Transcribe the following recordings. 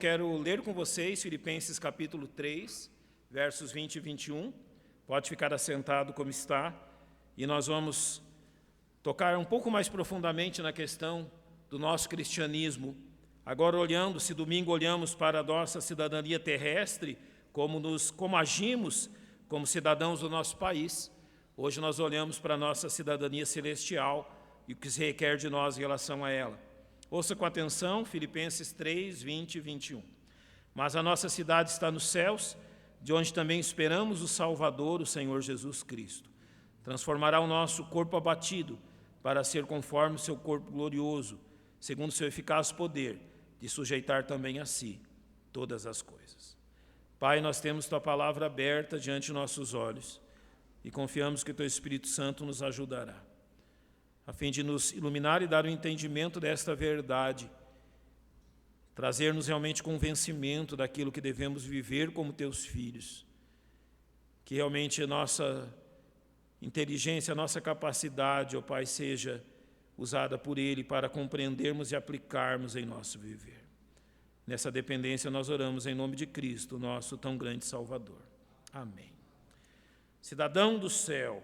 Quero ler com vocês Filipenses capítulo 3, versos 20 e 21. Pode ficar assentado como está. E nós vamos tocar um pouco mais profundamente na questão do nosso cristianismo. Agora se domingo olhamos para a nossa cidadania terrestre, como agimos como cidadãos do nosso país, hoje nós olhamos para a nossa cidadania celestial e o que se requer de nós em relação a ela. Ouça com atenção, Filipenses 3, 20 e 21. Mas a nossa cidade está nos céus, de onde também esperamos o Salvador, o Senhor Jesus Cristo. Transformará o nosso corpo abatido para ser conforme o seu corpo glorioso, segundo o seu eficaz poder, de sujeitar também a si todas as coisas. Pai, nós temos Tua palavra aberta diante de nossos olhos e confiamos que Teu Espírito Santo nos ajudará, a fim de nos iluminar e dar o entendimento desta verdade, trazer-nos realmente convencimento daquilo que devemos viver como Teus filhos, que realmente a nossa inteligência, a nossa capacidade, ó Pai, seja usada por Ele para compreendermos e aplicarmos em nosso viver. Nessa dependência nós oramos em nome de Cristo, nosso tão grande Salvador. Amém. Cidadão do céu.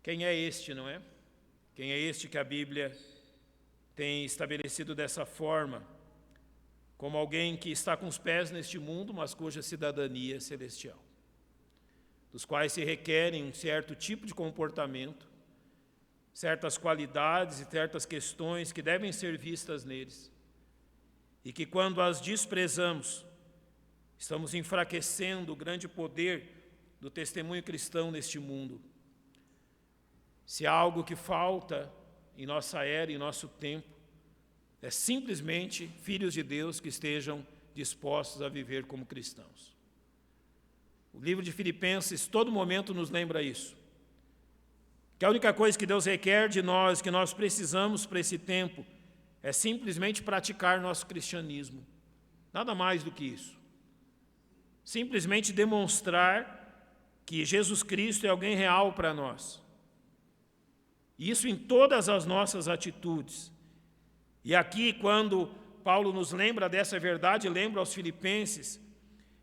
Quem é este, não é? Quem é este que a Bíblia tem estabelecido dessa forma, como alguém que está com os pés neste mundo, mas cuja cidadania é celestial, dos quais se requerem um certo tipo de comportamento, certas qualidades e certas questões que devem ser vistas neles, e que quando as desprezamos, estamos enfraquecendo o grande poder do testemunho cristão neste mundo. Se há algo que falta em nossa era, em nosso tempo, é simplesmente filhos de Deus que estejam dispostos a viver como cristãos. O livro de Filipenses, todo momento, nos lembra isso. Que a única coisa que Deus requer de nós, que nós precisamos para esse tempo, é simplesmente praticar nosso cristianismo. Nada mais do que isso. Simplesmente demonstrar que Jesus Cristo é alguém real para nós. Isso em todas as nossas atitudes. E aqui, quando Paulo nos lembra dessa verdade, lembra aos filipenses,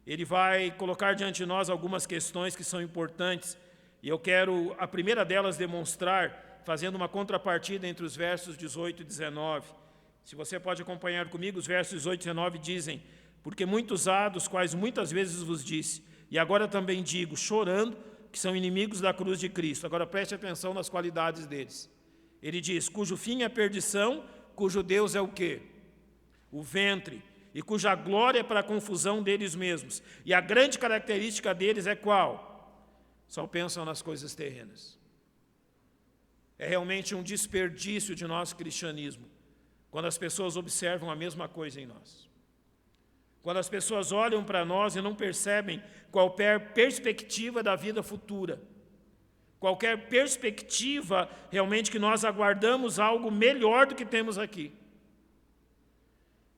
ele vai colocar diante de nós algumas questões que são importantes. E eu quero, a primeira delas, demonstrar, fazendo uma contrapartida entre os versos 18 e 19. Se você pode acompanhar comigo, os versos 18 e 19 dizem: porque muitos há, dos quais muitas vezes vos disse, e agora também digo, chorando, que são inimigos da cruz de Cristo. Agora preste atenção nas qualidades deles. Ele diz: cujo fim é a perdição, cujo Deus é o quê? O ventre, e cuja glória é para a confusão deles mesmos. E a grande característica deles é qual? Só pensam nas coisas terrenas. É realmente um desperdício de nosso cristianismo, quando as pessoas observam a mesma coisa em nós. Quando as pessoas olham para nós e não percebem qualquer perspectiva da vida futura, qualquer perspectiva realmente que nós aguardamos algo melhor do que temos aqui.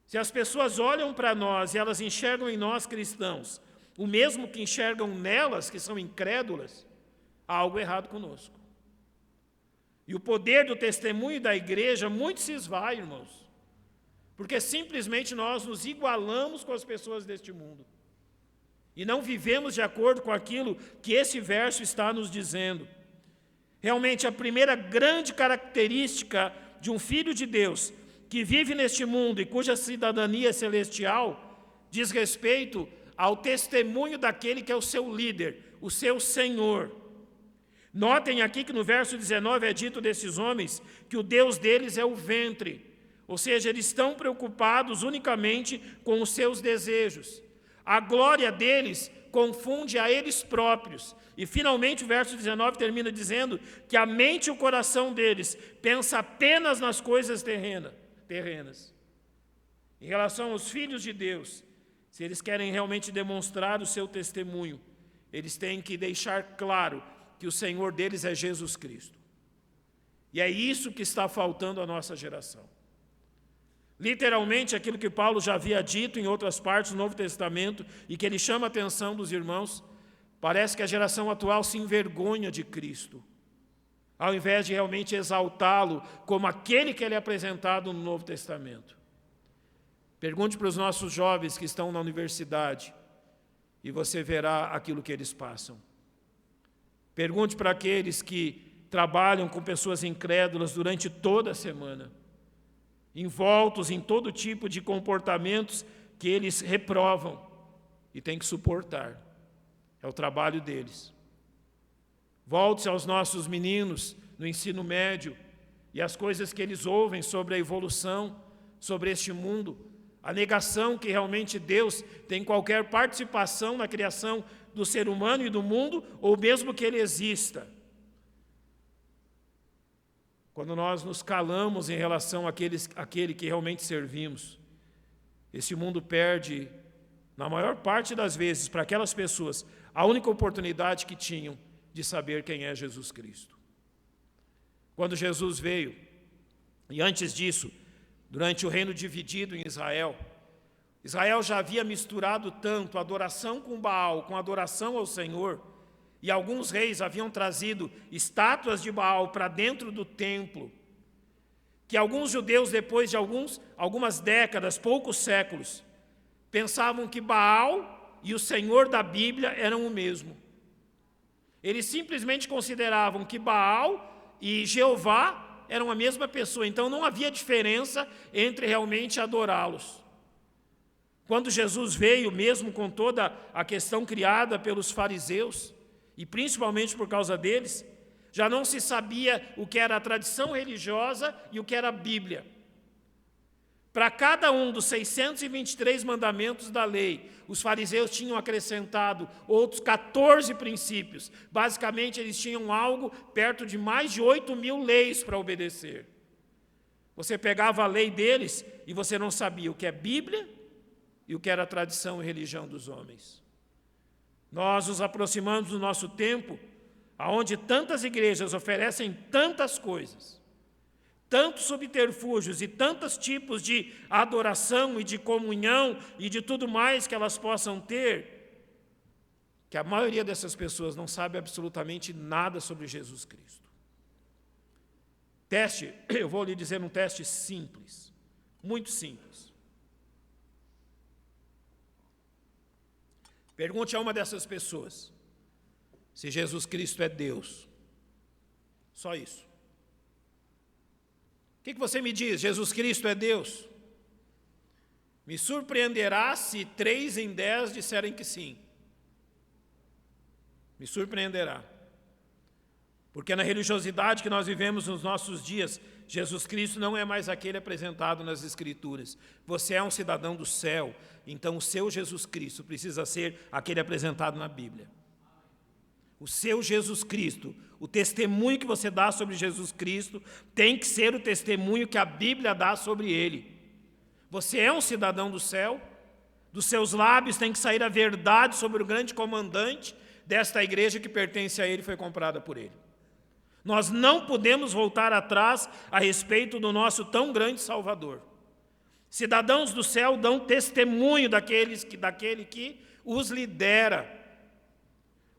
Se as pessoas olham para nós e elas enxergam em nós cristãos o mesmo que enxergam nelas, que são incrédulas, há algo errado conosco. E o poder do testemunho da igreja muito se esvai, irmãos. Porque simplesmente nós nos igualamos com as pessoas deste mundo. E não vivemos de acordo com aquilo que esse verso está nos dizendo. Realmente, a primeira grande característica de um filho de Deus que vive neste mundo e cuja cidadania é celestial diz respeito ao testemunho daquele que é o seu líder, o seu Senhor. Notem aqui que no verso 19 é dito desses homens que o Deus deles é o ventre. Ou seja, eles estão preocupados unicamente com os seus desejos. A glória deles confunde a eles próprios. E finalmente o verso 19 termina dizendo que a mente e o coração deles pensa apenas nas coisas terrenas. Em relação aos filhos de Deus, se eles querem realmente demonstrar o seu testemunho, eles têm que deixar claro que o Senhor deles é Jesus Cristo. E é isso que está faltando à nossa geração. Literalmente, aquilo que Paulo já havia dito em outras partes do Novo Testamento e que ele chama a atenção dos irmãos, parece que a geração atual se envergonha de Cristo, ao invés de realmente exaltá-lo como aquele que ele é apresentado no Novo Testamento. Pergunte para os nossos jovens que estão na universidade e você verá aquilo que eles passam. Pergunte para aqueles que trabalham com pessoas incrédulas durante toda a semana, envoltos em todo tipo de comportamentos que eles reprovam e têm que suportar. É o trabalho deles. Volte-se aos nossos meninos no ensino médio e as coisas que eles ouvem sobre a evolução, sobre este mundo, a negação que realmente Deus tem qualquer participação na criação do ser humano e do mundo, ou mesmo que ele exista. Quando nós nos calamos em relação àquele que realmente servimos, esse mundo perde, na maior parte das vezes, para aquelas pessoas, a única oportunidade que tinham de saber quem é Jesus Cristo. Quando Jesus veio, e antes disso, durante o reino dividido em Israel, Israel já havia misturado tanto adoração com Baal, com adoração ao Senhor, e alguns reis haviam trazido estátuas de Baal para dentro do templo, que alguns judeus, depois de algumas décadas, poucos séculos, pensavam que Baal e o Senhor da Bíblia eram o mesmo. Eles simplesmente consideravam que Baal e Jeová eram a mesma pessoa, então não havia diferença entre realmente adorá-los. Quando Jesus veio, mesmo com toda a questão criada pelos fariseus, e principalmente por causa deles, já não se sabia o que era a tradição religiosa e o que era a Bíblia. Para cada um dos 623 mandamentos da lei, os fariseus tinham acrescentado outros 14 princípios. Basicamente, eles tinham algo perto de mais de 8.000 leis para obedecer. Você pegava a lei deles e você não sabia o que é Bíblia e o que era a tradição e religião dos homens. Nós nos aproximamos do nosso tempo, onde tantas igrejas oferecem tantas coisas, tantos subterfúgios e tantos tipos de adoração e de comunhão e de tudo mais que elas possam ter, que a maioria dessas pessoas não sabe absolutamente nada sobre Jesus Cristo. Teste, eu vou lhe dizer um teste simples, muito simples. Pergunte a uma dessas pessoas se Jesus Cristo é Deus. Só isso. O que você me diz? Jesus Cristo é Deus? Me surpreenderá se 3 em 10 disserem que sim. Me surpreenderá. Porque na religiosidade que nós vivemos nos nossos dias, Jesus Cristo não é mais aquele apresentado nas Escrituras. Você é um cidadão do céu, então o seu Jesus Cristo precisa ser aquele apresentado na Bíblia. O seu Jesus Cristo, o testemunho que você dá sobre Jesus Cristo, tem que ser o testemunho que a Bíblia dá sobre Ele. Você é um cidadão do céu, dos seus lábios tem que sair a verdade sobre o grande comandante desta igreja que pertence a Ele e foi comprada por Ele. Nós não podemos voltar atrás a respeito do nosso tão grande Salvador. Cidadãos do céu dão testemunho daquele que os lidera.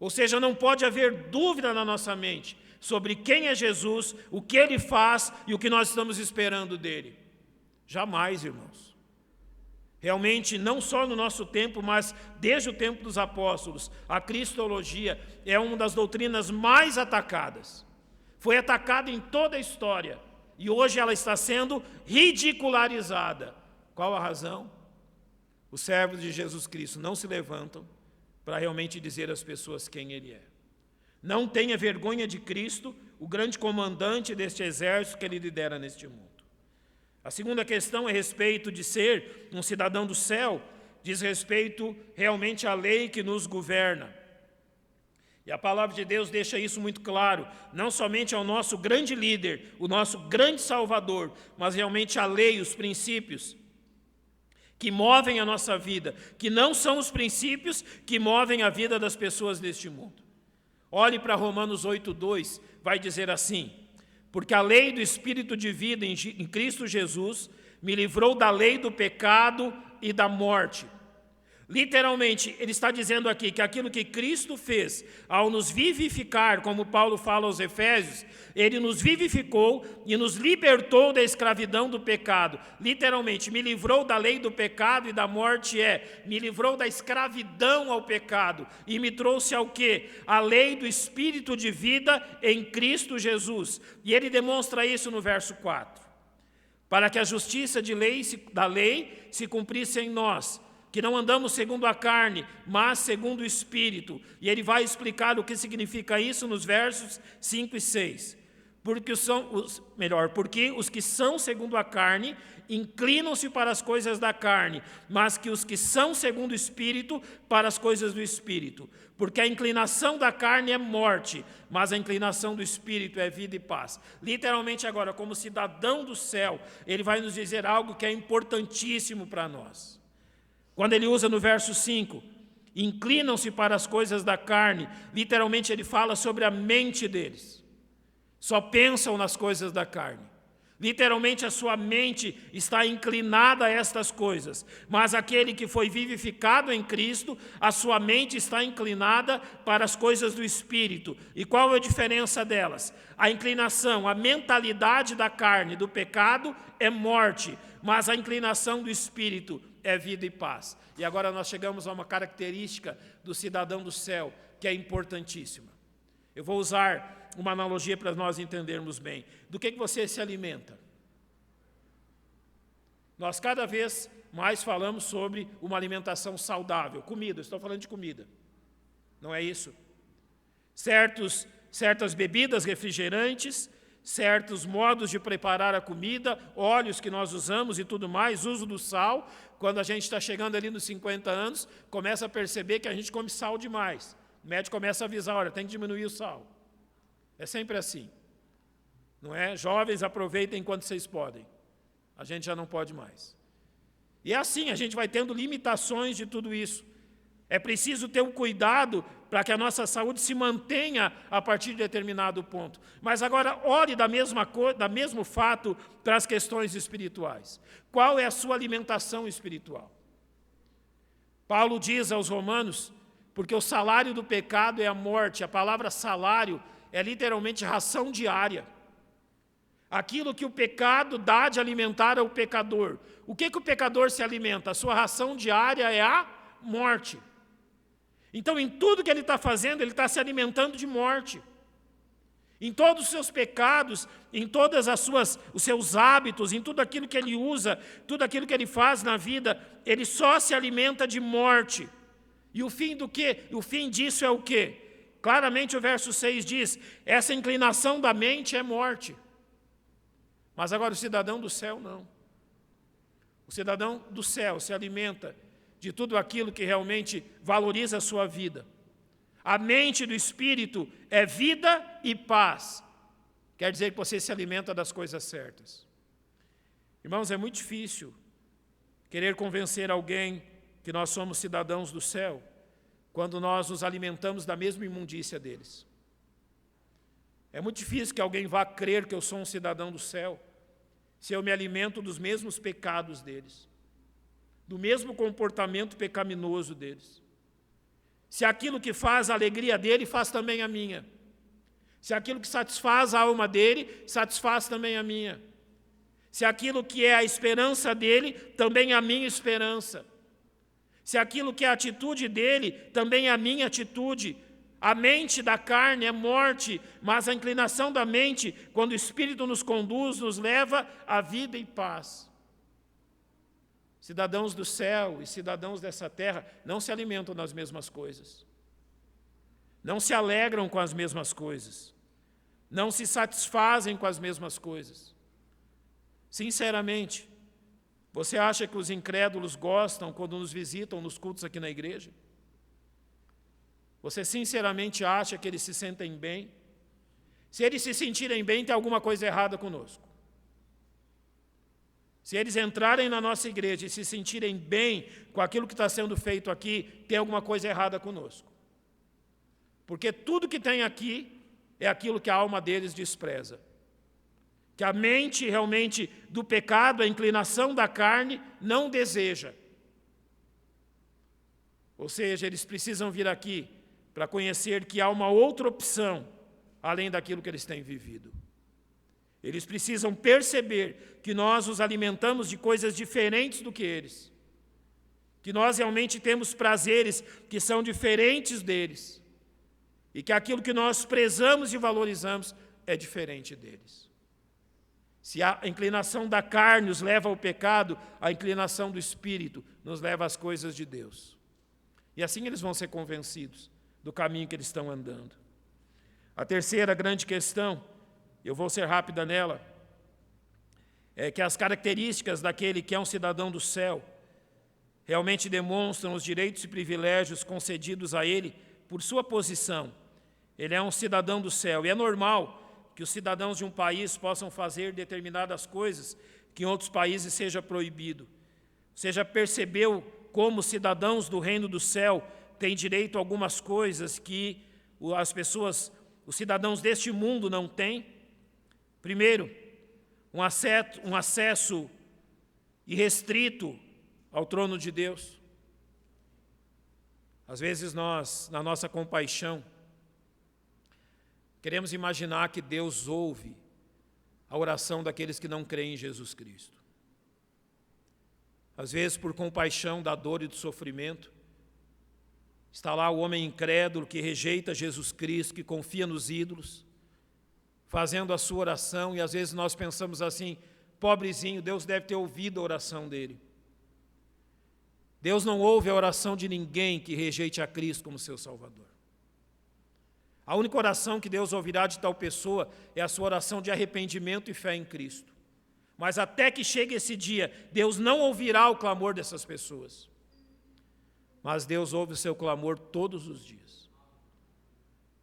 Ou seja, não pode haver dúvida na nossa mente sobre quem é Jesus, o que Ele faz e o que nós estamos esperando dEle. Jamais, irmãos. Realmente, não só no nosso tempo, mas desde o tempo dos apóstolos, a cristologia é uma das doutrinas mais atacadas. Foi atacada em toda a história e hoje ela está sendo ridicularizada. Qual a razão? Os servos de Jesus Cristo não se levantam para realmente dizer às pessoas quem Ele é. Não tenha vergonha de Cristo, o grande comandante deste exército que Ele lidera neste mundo. A segunda questão é a respeito de ser um cidadão do céu, diz respeito realmente à lei que nos governa. E a palavra de Deus deixa isso muito claro, não somente ao nosso grande líder, o nosso grande Salvador, mas realmente a lei, os princípios que movem a nossa vida, que não são os princípios que movem a vida das pessoas deste mundo. Olhe para Romanos 8:2, vai dizer assim: porque a lei do Espírito de vida em Cristo Jesus me livrou da lei do pecado e da morte. Literalmente, ele está dizendo aqui que aquilo que Cristo fez ao nos vivificar, como Paulo fala aos Efésios, ele nos vivificou e nos libertou da escravidão do pecado. Literalmente, me livrou da lei do pecado e da morte, me livrou da escravidão ao pecado e me trouxe ao quê? A lei do Espírito de vida em Cristo Jesus. E ele demonstra isso no verso 4. Para que a justiça da lei se cumprisse em nós, que não andamos segundo a carne, mas segundo o Espírito. E ele vai explicar o que significa isso nos versos 5 e 6. Porque os que são segundo a carne inclinam-se para as coisas da carne, mas que os que são segundo o Espírito, para as coisas do Espírito. Porque a inclinação da carne é morte, mas a inclinação do Espírito é vida e paz. Literalmente agora, como cidadão do céu, ele vai nos dizer algo que é importantíssimo para nós. Quando ele usa no verso 5, inclinam-se para as coisas da carne, literalmente ele fala sobre a mente deles. Só pensam nas coisas da carne. Literalmente a sua mente está inclinada a estas coisas. Mas aquele que foi vivificado em Cristo, a sua mente está inclinada para as coisas do Espírito. E qual é a diferença delas? A inclinação, a mentalidade da carne, do pecado, é morte. Mas a inclinação do Espírito é vida e paz. E agora nós chegamos a uma característica do cidadão do céu, que é importantíssima. Eu vou usar uma analogia para nós entendermos bem. Do que você se alimenta? Nós cada vez mais falamos sobre uma alimentação saudável. Comida, estou falando de comida. Não é isso? Certas bebidas refrigerantes, certos modos de preparar a comida, óleos que nós usamos e tudo mais, uso do sal. Quando a gente está chegando ali nos 50 anos, começa a perceber que a gente come sal demais. O médico começa a avisar, olha, tem que diminuir o sal. É sempre assim. Não é? Jovens, aproveitem enquanto vocês podem. A gente já não pode mais. E é assim, a gente vai tendo limitações de tudo isso. É preciso ter um cuidado para que a nossa saúde se mantenha a partir de determinado ponto. Mas agora, olhe da mesmo fato para as questões espirituais. Qual é a sua alimentação espiritual? Paulo diz aos Romanos, porque o salário do pecado é a morte. A palavra salário é literalmente ração diária. Aquilo que o pecado dá de alimentar ao pecador. O que o pecador se alimenta? A sua ração diária é a morte. Então, em tudo que ele está fazendo, ele está se alimentando de morte. Em todos os seus pecados, em todos os seus hábitos, em tudo aquilo que ele usa, tudo aquilo que ele faz na vida, ele só se alimenta de morte. E o fim do quê? O fim disso é o quê? Claramente o verso 6 diz, essa inclinação da mente é morte. Mas agora o cidadão do céu não. O cidadão do céu se alimenta de tudo aquilo que realmente valoriza a sua vida. A mente do Espírito é vida e paz. Quer dizer que você se alimenta das coisas certas. Irmãos, é muito difícil querer convencer alguém que nós somos cidadãos do céu, quando nós nos alimentamos da mesma imundícia deles. É muito difícil que alguém vá crer que eu sou um cidadão do céu, se eu me alimento dos mesmos pecados deles, do mesmo comportamento pecaminoso deles. Se aquilo que faz a alegria dele faz também a minha. Se aquilo que satisfaz a alma dele, satisfaz também a minha. Se aquilo que é a esperança dele, também é a minha esperança. Se aquilo que é a atitude dele, também é a minha atitude. A mente da carne é morte, mas a inclinação da mente, quando o Espírito nos conduz, nos leva à vida e paz. Cidadãos do céu e cidadãos dessa terra não se alimentam das mesmas coisas. Não se alegram com as mesmas coisas. Não se satisfazem com as mesmas coisas. Sinceramente, você acha que os incrédulos gostam quando nos visitam nos cultos aqui na igreja? Você sinceramente acha que eles se sentem bem? Se eles se sentirem bem, tem alguma coisa errada conosco. Se eles entrarem na nossa igreja e se sentirem bem com aquilo que está sendo feito aqui, tem alguma coisa errada conosco. Porque tudo que tem aqui é aquilo que a alma deles despreza. Que a mente realmente do pecado, a inclinação da carne, não deseja. Ou seja, eles precisam vir aqui para conhecer que há uma outra opção, além daquilo que eles têm vivido. Eles precisam perceber que nós os alimentamos de coisas diferentes do que eles. Que nós realmente temos prazeres que são diferentes deles. E que aquilo que nós prezamos e valorizamos é diferente deles. Se a inclinação da carne nos leva ao pecado, a inclinação do Espírito nos leva às coisas de Deus. E assim eles vão ser convencidos do caminho que eles estão andando. A terceira grande questão, eu vou ser rápida nela, é que as características daquele que é um cidadão do céu realmente demonstram os direitos e privilégios concedidos a ele por sua posição. Ele é um cidadão do céu, e é normal que os cidadãos de um país possam fazer determinadas coisas que em outros países seja proibido. Você já percebeu como cidadãos do reino do céu têm direito a algumas coisas que as pessoas, os cidadãos deste mundo não têm? Primeiro, um acesso irrestrito ao trono de Deus. Às vezes nós, na nossa compaixão, queremos imaginar que Deus ouve a oração daqueles que não creem em Jesus Cristo. Às vezes, por compaixão da dor e do sofrimento, está lá o homem incrédulo que rejeita Jesus Cristo, que confia nos ídolos, fazendo a sua oração, e às vezes nós pensamos assim, pobrezinho, Deus deve ter ouvido a oração dele. Deus não ouve a oração de ninguém que rejeite a Cristo como seu Salvador. A única oração que Deus ouvirá de tal pessoa é a sua oração de arrependimento e fé em Cristo. Mas até que chegue esse dia, Deus não ouvirá o clamor dessas pessoas. Mas Deus ouve o seu clamor todos os dias.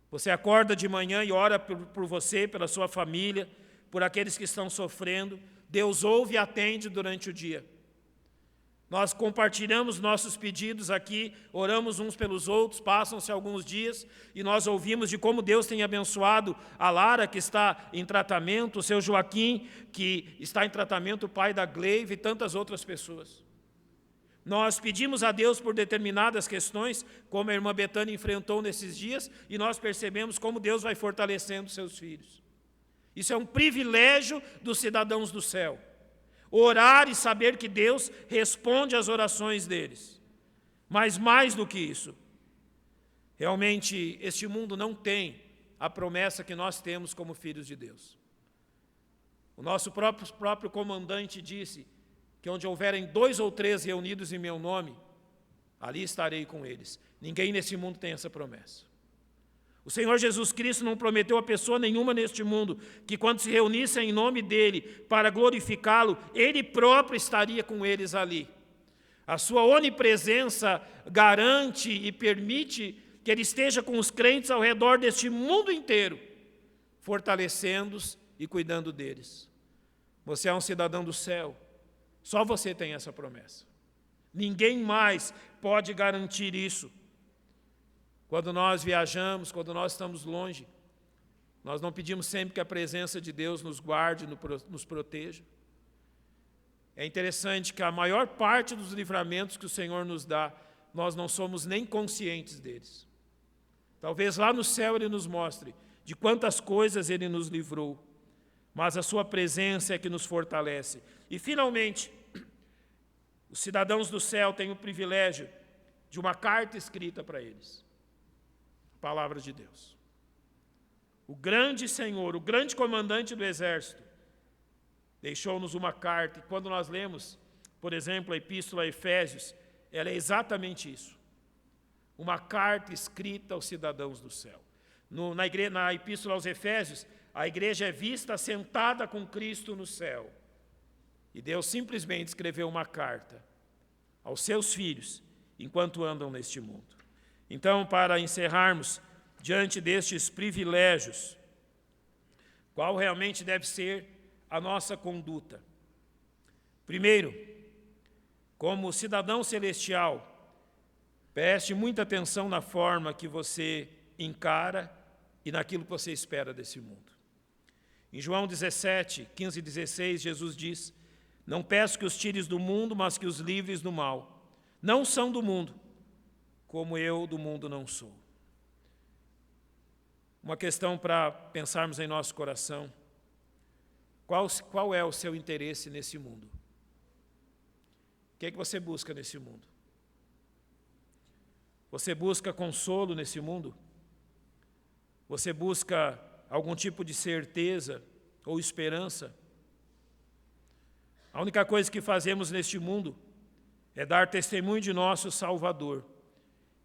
Você acorda de manhã e ora por você, pela sua família, por aqueles que estão sofrendo. Deus ouve e atende durante o dia. Nós compartilhamos nossos pedidos aqui, oramos uns pelos outros, passam-se alguns dias e nós ouvimos de como Deus tem abençoado a Lara, que está em tratamento, o seu Joaquim, que está em tratamento, o pai da Gleive e tantas outras pessoas. Nós pedimos a Deus por determinadas questões, como a irmã Betânia enfrentou nesses dias, e nós percebemos como Deus vai fortalecendo seus filhos. Isso é um privilégio dos cidadãos do céu. Orar e saber que Deus responde às orações deles. Mas mais do que isso, realmente este mundo não tem a promessa que nós temos como filhos de Deus. O nosso próprio comandante disse que onde houverem 2 ou 3 reunidos em meu nome, ali estarei com eles. Ninguém nesse mundo tem essa promessa. O Senhor Jesus Cristo não prometeu a pessoa nenhuma neste mundo que quando se reunissem em nome dEle para glorificá-lo, Ele próprio estaria com eles ali. A sua onipresença garante e permite que Ele esteja com os crentes ao redor deste mundo inteiro, fortalecendo-os e cuidando deles. Você é um cidadão do céu, só você tem essa promessa. Ninguém mais pode garantir isso. Quando nós viajamos, quando nós estamos longe, nós não pedimos sempre que a presença de Deus nos guarde, nos proteja. É interessante que a maior parte dos livramentos que o Senhor nos dá, nós não somos nem conscientes deles. Talvez lá no céu Ele nos mostre de quantas coisas Ele nos livrou, mas a sua presença é que nos fortalece. E, finalmente, os cidadãos do céu têm o privilégio de uma carta escrita para eles. Palavra de Deus. O grande Senhor, o grande comandante do exército, deixou-nos uma carta, e quando nós lemos, por exemplo, a Epístola a Efésios, ela é exatamente isso. Uma carta escrita aos cidadãos do céu. Na Epístola aos Efésios, a igreja é vista sentada com Cristo no céu. E Deus simplesmente escreveu uma carta aos seus filhos, enquanto andam neste mundo. Então, para encerrarmos, diante destes privilégios, qual realmente deve ser a nossa conduta? Primeiro, como cidadão celestial, preste muita atenção na forma que você encara e naquilo que você espera desse mundo. Em João 17, 15 e 16, Jesus diz: não peço que os tires do mundo, mas que os livres do mal. Não são do mundo, como eu do mundo não sou. Uma questão para pensarmos em nosso coração. Qual é o seu interesse nesse mundo? O que é que você busca nesse mundo? Você busca consolo nesse mundo? Você busca algum tipo de certeza ou esperança? A única coisa que fazemos neste mundo é dar testemunho de nosso Salvador,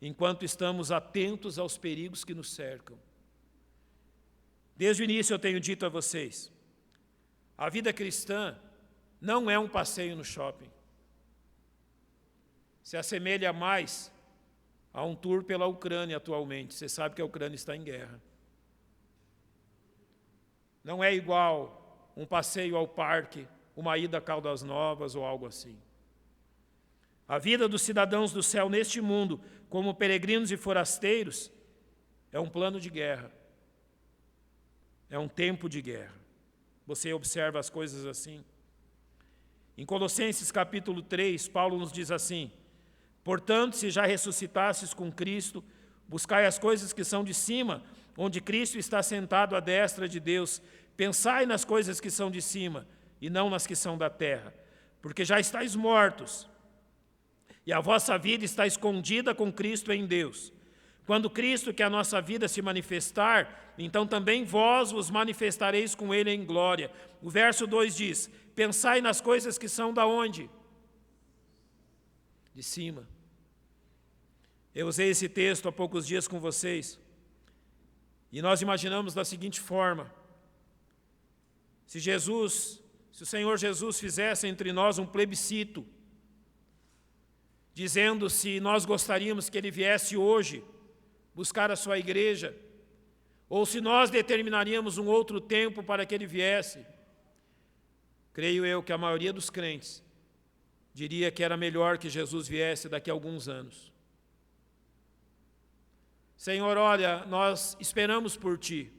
enquanto estamos atentos aos perigos que nos cercam. Desde o início eu tenho dito a vocês, a vida cristã não é um passeio no shopping. Se assemelha mais a um tour pela Ucrânia atualmente. Você sabe que a Ucrânia está em guerra. Não é igual um passeio ao parque, uma ida a Caldas Novas ou algo assim. A vida dos cidadãos do céu neste mundo, como peregrinos e forasteiros, é um plano de guerra. É um tempo de guerra. Você observa as coisas assim? Em Colossenses capítulo 3, Paulo nos diz assim: portanto, se já ressuscitastes com Cristo, buscai as coisas que são de cima, onde Cristo está sentado à destra de Deus. Pensai nas coisas que são de cima, e não nas que são da terra, porque já estáis mortos, e a vossa vida está escondida com Cristo em Deus. Quando Cristo, que é a nossa vida, se manifestar, então também vós vos manifestareis com Ele em glória. O verso 2 diz, pensai nas coisas que são da onde? De cima. Eu usei esse texto há poucos dias com vocês, e nós imaginamos da seguinte forma: se o Senhor Jesus fizesse entre nós um plebiscito, dizendo se nós gostaríamos que Ele viesse hoje buscar a sua igreja, ou se nós determinaríamos um outro tempo para que Ele viesse, creio eu que a maioria dos crentes diria que era melhor que Jesus viesse daqui a alguns anos. Senhor, olha, nós esperamos por Ti,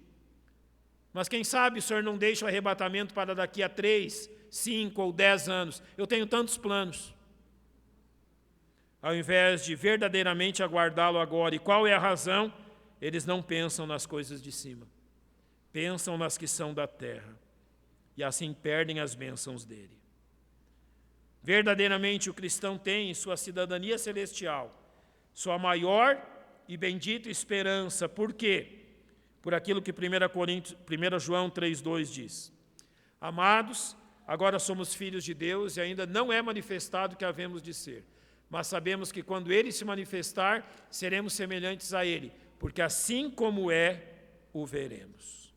mas quem sabe o Senhor não deixa o arrebatamento para daqui a 3, 5 ou 10 anos. Eu tenho tantos planos. Ao invés de verdadeiramente aguardá-lo agora. E qual é a razão? Eles não pensam nas coisas de cima. Pensam nas que são da terra. E assim perdem as bênçãos dele. Verdadeiramente o cristão tem em sua cidadania celestial sua maior e bendita esperança. Por quê? Por aquilo que 1 João 3,2 diz. Amados, agora somos filhos de Deus e ainda não é manifestado o que havemos de ser. Mas sabemos que quando Ele se manifestar, seremos semelhantes a Ele, porque assim como é, o veremos.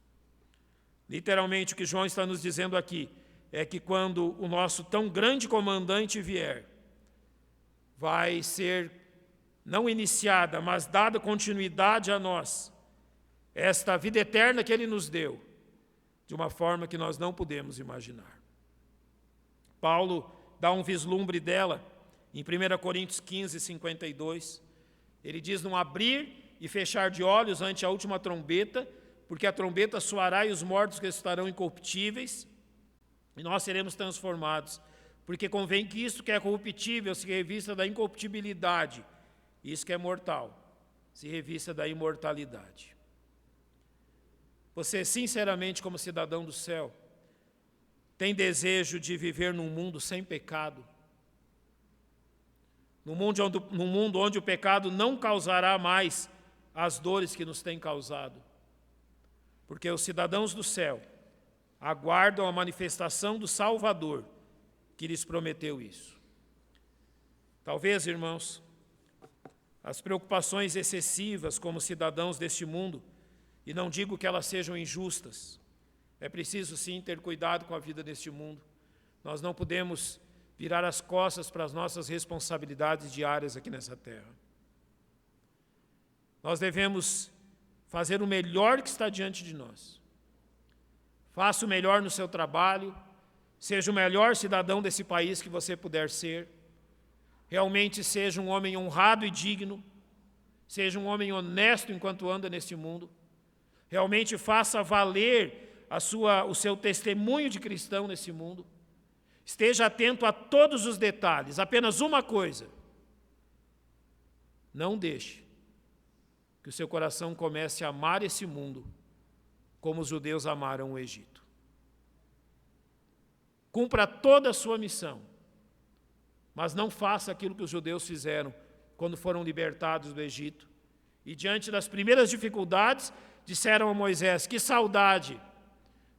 Literalmente, o que João está nos dizendo aqui é que quando o nosso tão grande comandante vier, vai ser não iniciada, mas dada continuidade a nós, esta vida eterna que Ele nos deu, de uma forma que nós não podemos imaginar. Paulo dá um vislumbre dela em 1 Coríntios 15, 52, ele diz, não abrir e fechar de olhos ante a última trombeta, porque a trombeta soará e os mortos restarão incorruptíveis, e nós seremos transformados, porque convém que isto que é corruptível se revista da incorruptibilidade, e isso que é mortal se revista da imortalidade. Você, sinceramente, como cidadão do céu, tem desejo de viver num mundo sem pecado? Num mundo onde o pecado não causará mais as dores que nos tem causado. Porque os cidadãos do céu aguardam a manifestação do Salvador, que lhes prometeu isso. Talvez, irmãos, as preocupações excessivas como cidadãos deste mundo, e não digo que elas sejam injustas, é preciso sim ter cuidado com a vida deste mundo. Nós não podemos virar as costas para as nossas responsabilidades diárias aqui nessa terra. Nós devemos fazer o melhor que está diante de nós. Faça o melhor no seu trabalho, seja o melhor cidadão desse país que você puder ser, realmente seja um homem honrado e digno, seja um homem honesto enquanto anda neste mundo, realmente faça valer o seu testemunho de cristão nesse mundo, esteja atento a todos os detalhes. Apenas uma coisa: Não deixe que o seu coração comece a amar esse mundo como os judeus amaram o Egito. Cumpra toda a sua missão, mas não faça aquilo que os judeus fizeram quando foram libertados do Egito. E diante das primeiras dificuldades, disseram a Moisés: que saudade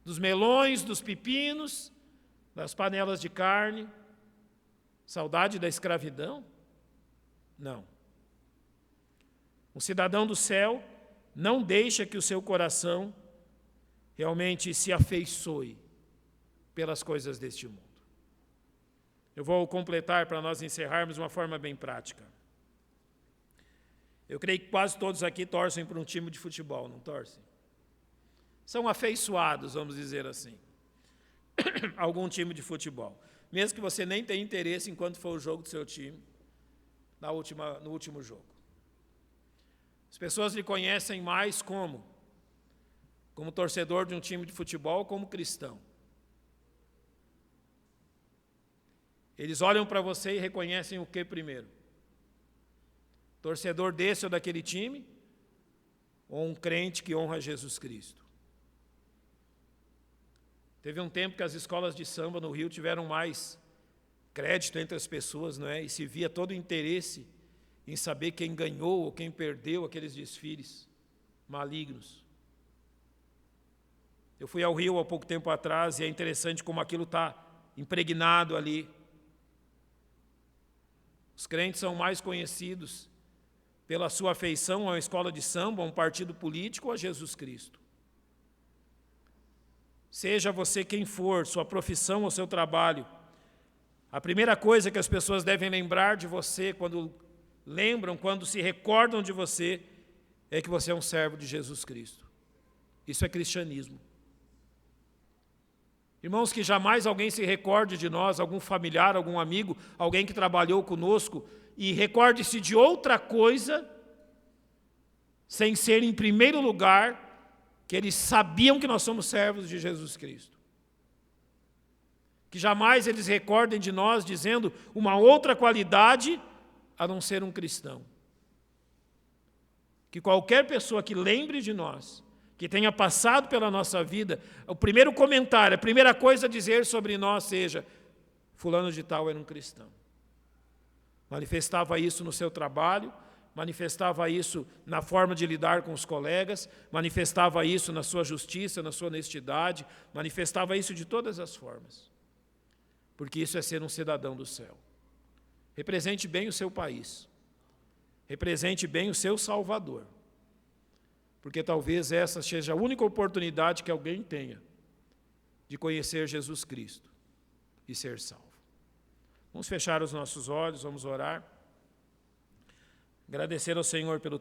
dos melões, dos pepinos, das panelas de carne. Saudade da escravidão? Não. Um cidadão do céu não deixa que o seu coração realmente se afeiçoe pelas coisas deste mundo. Eu vou completar para nós encerrarmos de uma forma bem prática. Eu creio que quase todos aqui torcem para um time de futebol, não torcem? São afeiçoados, vamos dizer assim, algum time de futebol. Mesmo que você nem tenha interesse enquanto for o jogo do seu time, no último jogo. As pessoas lhe conhecem mais como torcedor de um time de futebol, como cristão. Eles olham para você e reconhecem o que primeiro? Torcedor desse ou daquele time, ou um crente que honra Jesus Cristo? Teve um tempo que as escolas de samba no Rio tiveram mais crédito entre as pessoas, não é? E se via todo o interesse em saber quem ganhou ou quem perdeu aqueles desfiles malignos. Eu fui ao Rio há pouco tempo atrás e é interessante como aquilo está impregnado ali. Os crentes são mais conhecidos pela sua afeição a uma escola de samba, a um partido político ou a Jesus Cristo. Seja você quem for, sua profissão ou seu trabalho, a primeira coisa que as pessoas devem lembrar de você, quando se recordam de você, é que você é um servo de Jesus Cristo. Isso é cristianismo. Irmãos, que jamais alguém se recorde de nós, algum familiar, algum amigo, alguém que trabalhou conosco, e recorde-se de outra coisa, sem ser em primeiro lugar, que eles sabiam que nós somos servos de Jesus Cristo. Que jamais eles recordem de nós dizendo uma outra qualidade a não ser um cristão. Que qualquer pessoa que lembre de nós, que tenha passado pela nossa vida, o primeiro comentário, a primeira coisa a dizer sobre nós seja: fulano de tal era um cristão. Manifestava isso no seu trabalho, manifestava isso na forma de lidar com os colegas, manifestava isso na sua justiça, na sua honestidade, manifestava isso de todas as formas. Porque isso é ser um cidadão do céu. Represente bem o seu país. Represente bem o seu Salvador. Porque talvez essa seja a única oportunidade que alguém tenha de conhecer Jesus Cristo e ser salvo. Vamos fechar os nossos olhos, vamos orar. Agradecer ao Senhor pelo